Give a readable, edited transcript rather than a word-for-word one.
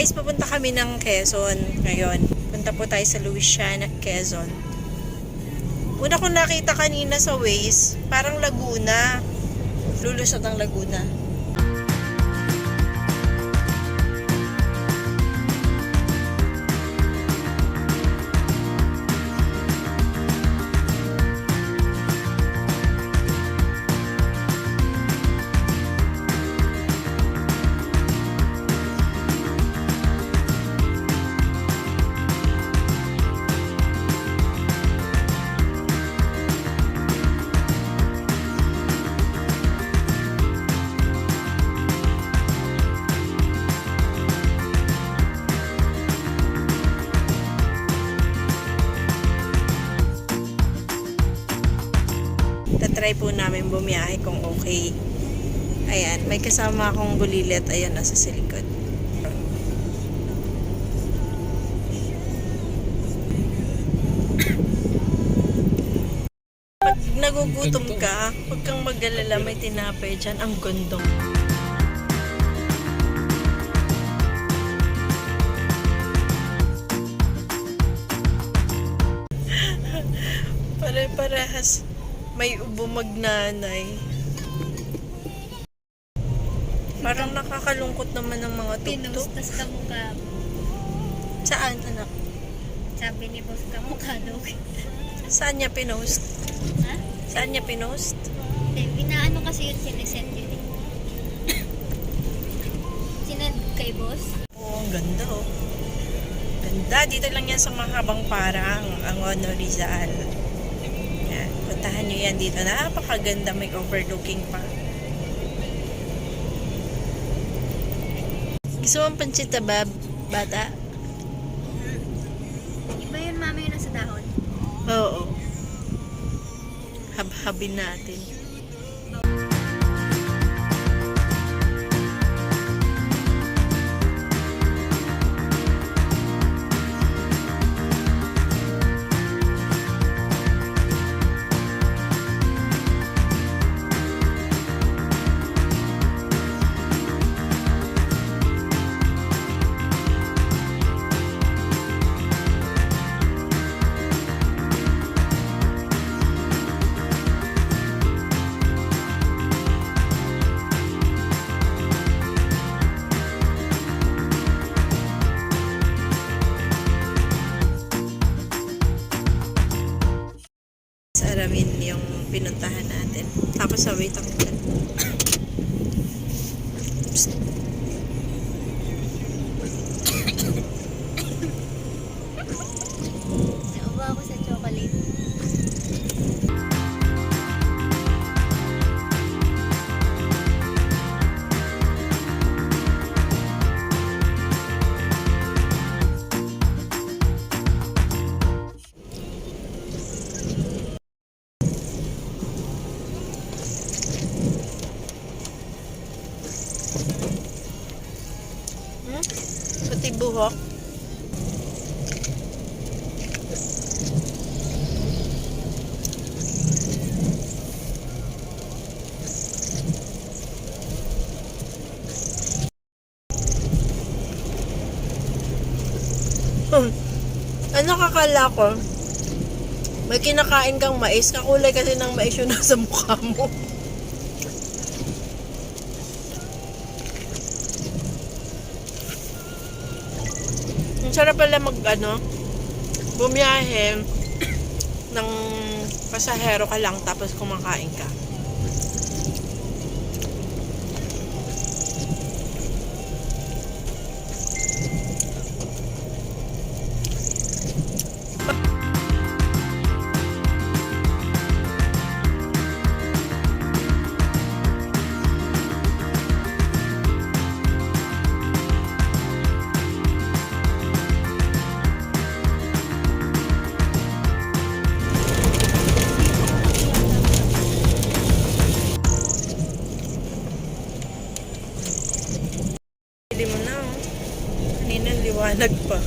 guys, pupunta kami ng Quezon ngayon. Punta po tayo sa Louisiana, Quezon. Una kong nakita kanina sa Waze, parang Laguna. Lulusot ang Laguna. Tatry po namin bumiyahe kung okay. Ayan, may kasama akong bulilit. Ayan, nasa sa likod. Pag nagugutom ka, huwag kang mag-alala, may tinapay dyan. Ang gondong. Pare-parehas. May ubo magnanay. Parang nakakalungkot naman ng mga tuktok. Pinustas ka mukha. Saan, anak? Sabi ni boss ka mukha daw. Saan niya pinost? Ha? Saan niya pinost? Inaano kasi yun sinesend yun eh. Sinend kay boss? Oo, ang ganda oh. Ganda. Dito lang yan sa Mahabang Parang, ang Ono Rizal. Yan. Puntahan nyo yan dito. Napakaganda. May overlooking pa. Gusto mong pansita ba, bata? Iba yun mami yun nasa dahon. Oo. Habhabin natin. Aramin yung pinuntahan natin. Tapos wait ako dyan. Nauba ako sa chocolate. Pati buhok. Ano kakala ko? May kinakain kang mais. Kakulay kasi ng mais yung nasa mukha mo. Ang sarap pala bumiyahe ng pasahero ka lang tapos kumakain ka. Pili mo na oh. Kanina liwanag pa.